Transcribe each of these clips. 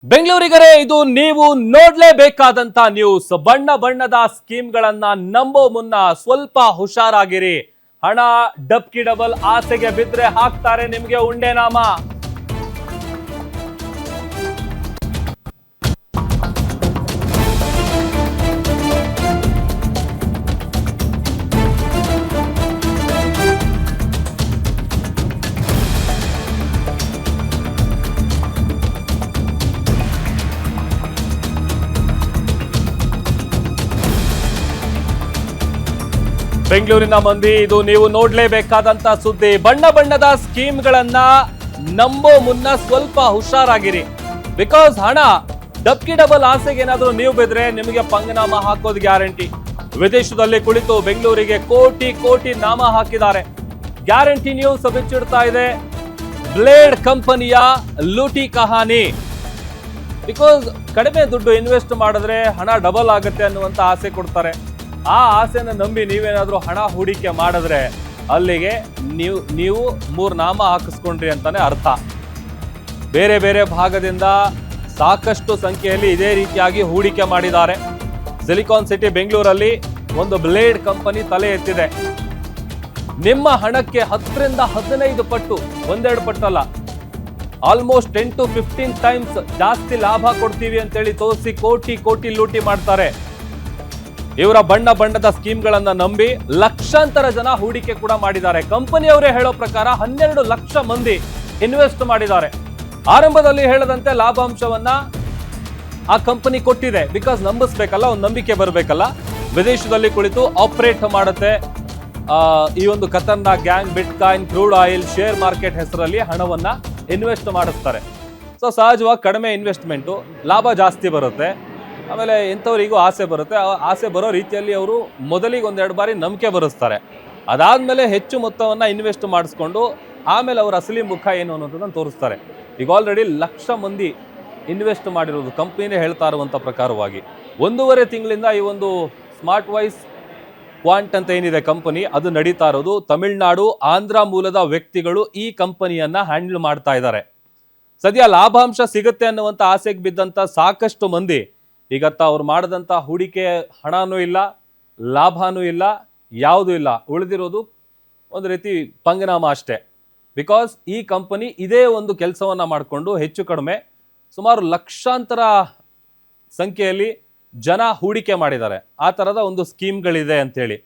ಬೆಂಗಳೂರಿಗರೇ, ಇದು ನೀವು ನೋಡ್ಲೇಬೇಕಾದಂತ ನ್ಯೂಸ್. ಬಣ್ಣ ಬಣ್ಣದ ಸ್ಕೀಮ್ಗಳನ್ನ ನಂಬೋ ಮುನ್ನ ಸ್ವಲ್ಪ ಹುಷಾರಾಗಿರಿ. ಹಣ ಡಬ್ಕಿ ಡಬಲ್ ಆಸೆಗೆ ಬಿದ್ರೆ ಹಾಕ್ತಾರೆ ನಿಮ್ಗೆ ಉಂಡೆನಾಮ. ಬೆಂಗಳೂರಿನ ಮಂದಿ, ಇದು ನೀವು ನೋಡ್ಲೇಬೇಕಾದಂತ ಸುದ್ದಿ. ಬಣ್ಣ ಬಣ್ಣದ ಸ್ಕೀಮ್ಗಳನ್ನ ನಂಬೋ ಮುನ್ನ ಸ್ವಲ್ಪ ಹುಷಾರಾಗಿರಿ. ಬಿಕಾಸ್ ಹಣ ಡಬ್ಕಿ ಡಬಲ್ ಆಸೆಗೆ ಏನಾದ್ರೂ ನೀವು ಬಿದ್ರೆ ನಿಮಗೆ ಪಂಗನಾಮ ಹಾಕೋದು ಗ್ಯಾರಂಟಿ. ವಿದೇಶದಲ್ಲಿ ಕುಳಿತು ಬೆಂಗಳೂರಿಗೆ ಕೋಟಿ ಕೋಟಿ ನಾಮ ಹಾಕಿದ್ದಾರೆ. ಗ್ಯಾರಂಟಿ ನ್ಯೂಸ್ ಬಿಚ್ಚಿಡ್ತಾ ಇದೆ ಬ್ಲೇಡ್ ಕಂಪನಿಯ ಲೂಟಿ ಕಹಾನಿ. ಬಿಕಾಸ್ ಕಡಿಮೆ ದುಡ್ಡು ಇನ್ವೆಸ್ಟ್ ಮಾಡಿದ್ರೆ ಹಣ ಡಬಲ್ ಆಗುತ್ತೆ ಅನ್ನುವಂತ ಆಸೆ ಕೊಡ್ತಾರೆ. ಆ ಆಸೆನ ನಂಬಿ ನೀವೇನಾದ್ರೂ ಹಣ ಹೂಡಿಕೆ ಮಾಡಿದ್ರೆ ಅಲ್ಲಿಗೆ ನೀವು ಮೂರು ನಾಮ ಹಾಕಿಸ್ಕೊಂಡ್ರಿ ಅಂತಾನೆ ಅರ್ಥ. ಬೇರೆ ಬೇರೆ ಭಾಗದಿಂದ ಸಾಕಷ್ಟು ಸಂಖ್ಯೆಯಲ್ಲಿ ಇದೇ ರೀತಿಯಾಗಿ ಹೂಡಿಕೆ ಮಾಡಿದ್ದಾರೆ. ಸಿಲಿಕಾನ್ ಸಿಟಿ ಬೆಂಗಳೂರಲ್ಲಿ ಒಂದು ಬ್ಲೇಡ್ ಕಂಪನಿ ತಲೆ ಎತ್ತಿದೆ. ನಿಮ್ಮ ಹಣಕ್ಕೆ 10ರಿಂದ 15 ಪಟ್ಟು, ಒಂದೆರಡು ಪಟ್ಟಲ್ಲ, ಆಲ್ಮೋಸ್ಟ್ 10 to 15 ಟೈಮ್ಸ್ ಜಾಸ್ತಿ ಲಾಭ ಕೊಡ್ತೀವಿ ಅಂತೇಳಿ ತೋರಿಸಿ ಕೋಟಿ ಕೋಟಿ ಲೂಟಿ ಮಾಡ್ತಾರೆ. ಇವರ ಬಣ್ಣ ಬಣ್ಣದ ಸ್ಕೀಮ್ಗಳನ್ನ ನಂಬಿ ಲಕ್ಷಾಂತರ ಜನ ಹೂಡಿಕೆ ಕೂಡ ಮಾಡಿದ್ದಾರೆ. ಕಂಪನಿಯವರೇ ಹೇಳೋ ಪ್ರಕಾರ 12 ಲಕ್ಷ ಮಂದಿ ಇನ್ವೆಸ್ಟ್ ಮಾಡಿದ್ದಾರೆ. ಆರಂಭದಲ್ಲಿ ಹೇಳದಂತೆ ಲಾಭಾಂಶವನ್ನ ಆ ಕಂಪನಿ ಕೊಟ್ಟಿದೆ. ಬಿಕಾಸ್ ನಂಬಿಸ್ಬೇಕಲ್ಲ, ಒಂದು ನಂಬಿಕೆ ಬರಬೇಕಲ್ಲ. ವಿದೇಶದಲ್ಲಿ ಕುಳಿತು ಆಪರೇಟ್ ಮಾಡುತ್ತೆ ಈ ಒಂದು ಖತರ್ನಾಕ್ gang. Bitcoin, crude oil, share market ಹೆಸರಲ್ಲಿ ಹಣವನ್ನ ಇನ್ವೆಸ್ಟ್ ಮಾಡಿಸ್ತಾರೆ. ಸೊ ಸಹಜವಾಗಿ ಕಡಿಮೆ ಇನ್ವೆಸ್ಟ್ಮೆಂಟು, ಲಾಭ ಜಾಸ್ತಿ ಬರುತ್ತೆ. ಆಮೇಲೆ ಎಂಥವ್ರಿಗೂ ಆಸೆ ಬರುತ್ತೆ. ಆಸೆ ಬರೋ ರೀತಿಯಲ್ಲಿ ಅವರು ಮೊದಲಿಗೆ ಒಂದೆರಡು ಬಾರಿ ನಂಬಿಕೆ ಬರೆಸ್ತಾರೆ. ಅದಾದಮೇಲೆ ಹೆಚ್ಚು ಮೊತ್ತವನ್ನು ಇನ್ವೆಸ್ಟ್ ಮಾಡಿಸ್ಕೊಂಡು ಆಮೇಲೆ ಅವರ ಅಸಲಿ ಮುಖ ಏನು ಅನ್ನೋದನ್ನು ತೋರಿಸ್ತಾರೆ. ಈಗ ಆಲ್ರೆಡಿ ಲಕ್ಷ ಮಂದಿ ಇನ್ವೆಸ್ಟ್ ಮಾಡಿರೋದು ಕಂಪ್ನಿನೇ ಹೇಳ್ತಾ ಇರುವಂಥ ಪ್ರಕಾರವಾಗಿ. 1.5 ತಿಂಗಳಿಂದ ಈ ಒಂದು ಸ್ಮಾರ್ಟ್ ವಾಯ್ಸ್ ಕ್ವಾಂಟ್ ಅಂತ ಏನಿದೆ ಕಂಪನಿ, ಅದು ನಡೀತಾ ಇರೋದು. ತಮಿಳುನಾಡು, ಆಂಧ್ರ ಮೂಲದ ವ್ಯಕ್ತಿಗಳು ಈ ಕಂಪನಿಯನ್ನು ಹ್ಯಾಂಡಲ್ ಮಾಡ್ತಾ ಇದ್ದಾರೆ. ಸದ್ಯ ಲಾಭಾಂಶ ಸಿಗುತ್ತೆ ಅನ್ನುವಂಥ ಆಸೆಗೆ ಬಿದ್ದಂಥ ಸಾಕಷ್ಟು ಮಂದಿ ಈಗತ್ತ ಅವ್ರು ಮಾಡಿದಂಥ ಹೂಡಿಕೆ ಹಣನೂ ಇಲ್ಲ, ಲಾಭನೂ ಇಲ್ಲ, ಯಾವುದೂ ಇಲ್ಲ. ಉಳಿದಿರೋದು ಒಂದು ರೀತಿ ಪಂಗನಾಮ ಅಷ್ಟೇ. ಬಿಕಾಸ್ ಈ ಕಂಪನಿ ಇದೇ ಒಂದು ಕೆಲಸವನ್ನು ಮಾಡಿಕೊಂಡು ಹೆಚ್ಚು ಕಡಿಮೆ ಸುಮಾರು ಲಕ್ಷಾಂತರ ಸಂಖ್ಯೆಯಲ್ಲಿ ಜನ ಹೂಡಿಕೆ ಮಾಡಿದ್ದಾರೆ. ಆ ಥರದ ಒಂದು ಸ್ಕೀಮ್ಗಳಿದೆ ಅಂಥೇಳಿ.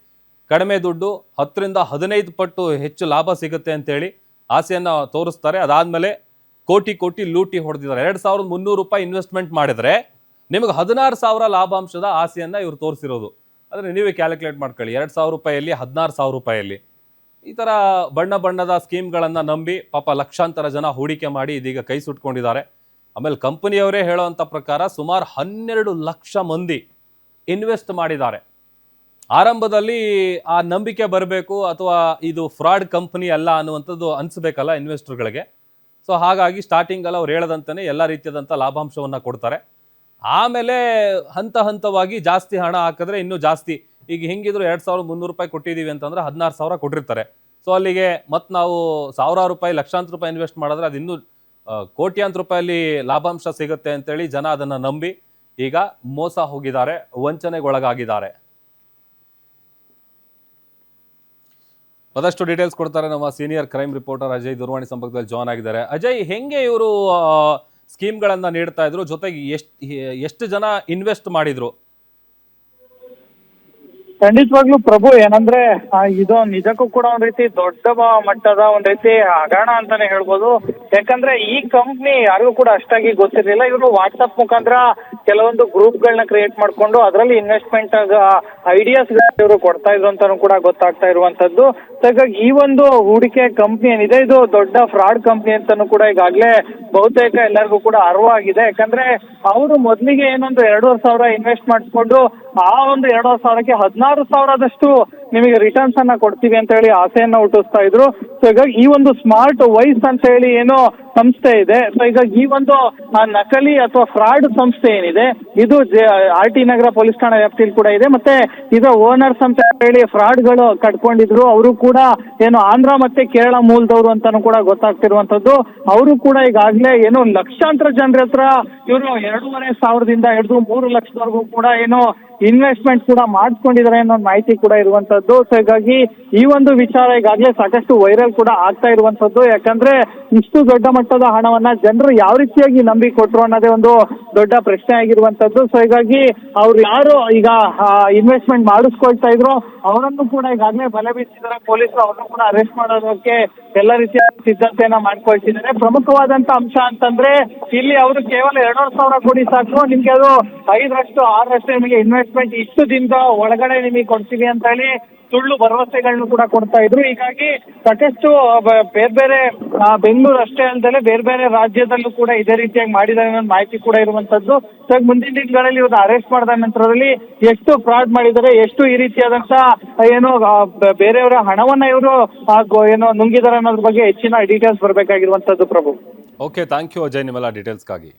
ಕಡಿಮೆ ದುಡ್ಡು 10ರಿಂದ 15 ಪಟ್ಟು ಹೆಚ್ಚು ಲಾಭ ಸಿಗುತ್ತೆ ಅಂತೇಳಿ ಆಸೆಯನ್ನು ತೋರಿಸ್ತಾರೆ. ಅದಾದಮೇಲೆ ಕೋಟಿ ಕೋಟಿ ಲೂಟಿ ಹೊಡೆದಿದ್ದಾರೆ. 2,300 ರೂಪಾಯಿ ಇನ್ವೆಸ್ಟ್ಮೆಂಟ್ ಮಾಡಿದರೆ ನಿಮಗೆ 16,000 ಲಾಭಾಂಶದ ಆಸೆಯನ್ನು ಇವರು ತೋರಿಸಿರೋದು. ಅಂದರೆ ನೀವೇ ಕ್ಯಾಲ್ಕುಲೇಟ್ ಮಾಡ್ಕೊಳ್ಳಿ, 2,000 ರೂಪಾಯಲ್ಲಿ 16,000 ರೂಪಾಯಲ್ಲಿ ಈ ಥರ ಬಣ್ಣ ಬಣ್ಣದ ಸ್ಕೀಮ್ಗಳನ್ನು ನಂಬಿ ಪಾಪ ಲಕ್ಷಾಂತರ ಜನ ಹೂಡಿಕೆ ಮಾಡಿ ಇದೀಗ ಕೈ ಸುಟ್ಕೊಂಡಿದ್ದಾರೆ. ಆಮೇಲೆ ಕಂಪನಿಯವರೇ ಹೇಳೋವಂಥ ಪ್ರಕಾರ ಸುಮಾರು 12 ಲಕ್ಷ ಮಂದಿ ಇನ್ವೆಸ್ಟ್ ಮಾಡಿದ್ದಾರೆ. ಆರಂಭದಲ್ಲಿ ಆ ನಂಬಿಕೆ ಬರಬೇಕು, ಅಥವಾ ಇದು ಫ್ರಾಡ್ ಕಂಪನಿ ಅಲ್ಲ ಅನ್ನುವಂಥದ್ದು ಅನಿಸ್ಬೇಕಲ್ಲ ಇನ್ವೆಸ್ಟರ್ಗಳಿಗೆ. ಸೊ ಹಾಗಾಗಿ ಸ್ಟಾರ್ಟಿಂಗಲ್ಲಿ ಅವ್ರು ಹೇಳದಂತೆಯೇ ಎಲ್ಲ ರೀತಿಯಾದಂಥ ಲಾಭಾಂಶವನ್ನು ಕೊಡ್ತಾರೆ. ಆಮೇಲೆ ಹಂತ ಹಂತವಾಗಿ ಜಾಸ್ತಿ ಹಣ ಹಾಕಿದ್ರೆ ಇನ್ನೂ ಜಾಸ್ತಿ. ಈಗ ಹಿಂಗಿದ್ರು 2,300 ರೂಪಾಯಿ ಕೊಟ್ಟಿದ್ದೀವಿ ಅಂತಂದ್ರೆ 16,000 ಕೊಟ್ಟಿರ್ತಾರೆ. ಸೊ ಅಲ್ಲಿಗೆ ಮತ್ತೆ ನಾವು ಸಾವಿರಾರು ರೂಪಾಯಿ, ಲಕ್ಷಾಂತರ ರೂಪಾಯಿ ಇನ್ವೆಸ್ಟ್ ಮಾಡಿದ್ರೆ ಅದು ಇನ್ನೂ ಕೋಟ್ಯಾಂತರ ರೂಪಾಯಲ್ಲಿ ಲಾಭಾಂಶ ಸಿಗುತ್ತೆ ಅಂತೇಳಿ ಜನ ಅದನ್ನು ನಂಬಿ ಈಗ ಮೋಸ ಹೋಗಿದ್ದಾರೆ, ವಂಚನೆಗೊಳಗಾಗಿದ್ದಾರೆ. ಮತ್ತಷ್ಟು ಡೀಟೇಲ್ಸ್ ಕೊಡ್ತಾರೆ ನಮ್ಮ ಸೀನಿಯರ್ ಕ್ರೈಮ್ ರಿಪೋರ್ಟರ್ ಅಜಯ್. ದೂರವಾಣಿ ಸಂಪರ್ಕದಲ್ಲಿ ಜಾಯ್ನ್ ಆಗಿದ್ದಾರೆ. ಅಜಯ್, ಹೆಂಗೆ ಇವರು ಸ್ಕೀಮ್ಗಳನ್ನ ನೀಡ್ತಾ ಇದ್ರು, ಜೊತೆಗೆ ಎಷ್ಟು ಜನ ಇನ್ವೆಸ್ಟ್ ಮಾಡಿದ್ರು? ಖಂಡಿತವಾಗ್ಲೂ ಪ್ರಭು, ಏನಂದ್ರೆ ಇದು ನಿಜಕ್ಕೂ ಕೂಡ ಒಂದ್ ರೀತಿ ದೊಡ್ಡ ಮಟ್ಟದ ಒಂದ್ ರೀತಿ ಹಗರಣ ಅಂತಾನೆ ಹೇಳ್ಬೋದು. ಯಾಕಂದ್ರೆ ಈ ಕಂಪ್ನಿ ಯಾರಿಗೂ ಕೂಡ ಅಷ್ಟಾಗಿ ಗೊತ್ತಿರ್ಲಿಲ್ಲ. ಇವರು ವಾಟ್ಸಪ್ ಮುಖಾಂತರ ಕೆಲವೊಂದು ಗ್ರೂಪ್ ಗಳನ್ನ ಕ್ರಿಯೇಟ್ ಮಾಡ್ಕೊಂಡು ಅದರಲ್ಲಿ ಇನ್ವೆಸ್ಟ್ಮೆಂಟ್ ಐಡಿಯಾಸ್ ಇವರು ಕೊಡ್ತಾ ಇದ್ರು ಅಂತಾನು ಕೂಡ ಗೊತ್ತಾಗ್ತಾ ಇರುವಂತದ್ದು. ಹಾಗಾಗಿ ಈ ಒಂದು ಹೂಡಿಕೆ ಕಂಪ್ನಿ ಏನಿದೆ, ಇದು ದೊಡ್ಡ ಫ್ರಾಡ್ ಕಂಪ್ನಿ ಅಂತಾನು ಕೂಡ ಈಗಾಗಲೇ ಬಹುತೇಕ ಎಲ್ಲರಿಗೂ ಕೂಡ ಅರಿವಾಗಿದೆ. ಯಾಕಂದ್ರೆ ಅವರು ಮೊದಲಿಗೆ ಏನೊಂದು 2,500 ಇನ್ವೆಸ್ಟ್ ಮಾಡಿಸ್ಕೊಂಡು ಆ ಒಂದು 2,500ಕ್ಕೆ 16,000ದಷ್ಟು ನಿಮಗೆ ರಿಟರ್ನ್ಸ್ ಅನ್ನ ಕೊಡ್ತೀವಿ ಅಂತ ಹೇಳಿ ಆಸೆಯನ್ನ ಹುಟ್ಟಿಸ್ತಾ ಇದ್ರು. ಸೊ ಹೀಗಾಗಿ ಈ ಒಂದು ಸ್ಮಾರ್ಟ್ ವೈಸ್ ಅಂತ ಹೇಳಿ ಏನೋ ಸಂಸ್ಥೆ ಇದೆ. ಸೊ ಹೀಗಾಗಿ ಈ ಒಂದು ನಕಲಿ ಅಥವಾ ಫ್ರಾಡ್ ಸಂಸ್ಥೆ ಏನಿದೆ ಇದು RT ನಗರ ಪೊಲೀಸ್ ಠಾಣಾ ವ್ಯಾಪ್ತಿಯಲ್ಲಿ ಕೂಡ ಇದೆ. ಮತ್ತೆ ಇದು ಓನರ್ಸ್ ಅಂತ ಹೇಳಿ ಫ್ರಾಡ್ಗಳು ಕಟ್ಕೊಂಡಿದ್ರು. ಅವರು ಕೂಡ ಏನು ಆಂಧ್ರ ಮತ್ತೆ ಕೇರಳ ಮೂಲದವರು ಅಂತಾನು ಕೂಡ ಗೊತ್ತಾಗ್ತಿರುವಂತದ್ದು. ಅವರು ಕೂಡ ಈಗಾಗಲೇ ಏನು ಲಕ್ಷಾಂತರ ಜನರ ಹತ್ರ ಇವರು 2,500ದಿಂದ ಹಿಡಿದು 3 ಲಕ್ಷದವರೆಗೂ ಕೂಡ ಏನು ಇನ್ವೆಸ್ಟ್ಮೆಂಟ್ ಕೂಡ ಮಾಡಿಸ್ಕೊಂಡಿದ್ದಾರೆ ಅನ್ನೋ ಮಾಹಿತಿ ಕೂಡ ಇರುವಂತದ್ದು. ಸೊ ಹೀಗಾಗಿ ಈ ಒಂದು ವಿಚಾರ ಈಗಾಗಲೇ ಸಾಕಷ್ಟು ವೈರಲ್ ಕೂಡ ಆಗ್ತಾ ಇರುವಂತದ್ದು. ಯಾಕಂದ್ರೆ ಇಷ್ಟು ದೊಡ್ಡ ಮಟ್ಟದ ಹಣವನ್ನ ಜನರು ಯಾವ ರೀತಿಯಾಗಿ ನಂಬಿ ಕೊಟ್ರು ಅನ್ನೋದೇ ಒಂದು ದೊಡ್ಡ ಪ್ರಶ್ನೆ ಆಗಿರುವಂತದ್ದು. ಸೊ ಹೀಗಾಗಿ ಅವ್ರು ಯಾರು ಈಗ ಇನ್ವೆಸ್ಟ್ಮೆಂಟ್ ಮಾಡಿಸ್ಕೊಳ್ತಾ ಇದ್ರು ಅವರನ್ನು ಕೂಡ ಈಗಾಗಲೇ ಬಲೆ ಬೀಸಿದ್ದಾರೆ ಪೊಲೀಸರು. ಅವ್ರನ್ನು ಕೂಡ ಅರೆಸ್ಟ್ ಮಾಡೋದಕ್ಕೆ ಎಲ್ಲ ರೀತಿಯ ಸಿದ್ಧತೆಯನ್ನ ಮಾಡ್ಕೊಳ್ತಿದ್ದಾರೆ. ಪ್ರಮುಖವಾದಂತ ಅಂಶ ಅಂತಂದ್ರೆ ಇಲ್ಲಿ ಅವರು ಕೇವಲ 2,500 ಕೊಡಿ ಸಾಕು, ನಿಮ್ಗೆ ಅದು 5ರಷ್ಟು 6ರಷ್ಟು ನಿಮಗೆ ಇನ್ವೆಸ್ಟ್ಮೆಂಟ್ ಇಷ್ಟು ದಿನದ ಒಳಗಡೆ ನಿಮಗೆ ಕೊಡ್ತೀವಿ ಅಂತ ಹೇಳಿ ಸುಳ್ಳು ಭರವಸೆಗಳನ್ನು ಕೂಡ ಕೊಡ್ತಾ ಇದ್ರು. ಹೀಗಾಗಿ ಸಾಕಷ್ಟು ಬೇರೆ ಬೇರೆ ಬೆಂಗಳೂರು ಅಷ್ಟೇ ಅಲ್ಲದೆ ಬೇರೆ ಬೇರೆ ರಾಜ್ಯದಲ್ಲೂ ಕೂಡ ಇದೇ ರೀತಿಯಾಗಿ ಮಾಡಿದ್ದಾರೆ ಅನ್ನೋ ಮಾಹಿತಿ ಕೂಡ ಇರುವಂತದ್ದು. ಸೊ ಮುಂದಿನ ದಿನಗಳಲ್ಲಿ ಇವ್ರನ್ನ ಅರೆಸ್ಟ್ ಮಾಡಿದ ನಂತರದಲ್ಲಿ ಎಷ್ಟು ಫ್ರಾಡ್ ಮಾಡಿದ್ದಾರೆ, ಎಷ್ಟು ಈ ರೀತಿಯಾದಂತ ಏನು ಬೇರೆಯವರ ಹಣವನ್ನ ಇವರು ಏನೋ ನುಂಗಿದ್ದಾರೆ ಅನ್ನೋದ್ರ ಬಗ್ಗೆ ಹೆಚ್ಚಿನ ಡೀಟೇಲ್ಸ್ ಬರಬೇಕಾಗಿರುವಂತದ್ದು. Prabhu, okay, thank you Ajay ನಿಮ್ಮೆಲ್ಲ ಡೀಟೇಲ್ಸ್ಗಾಗಿ.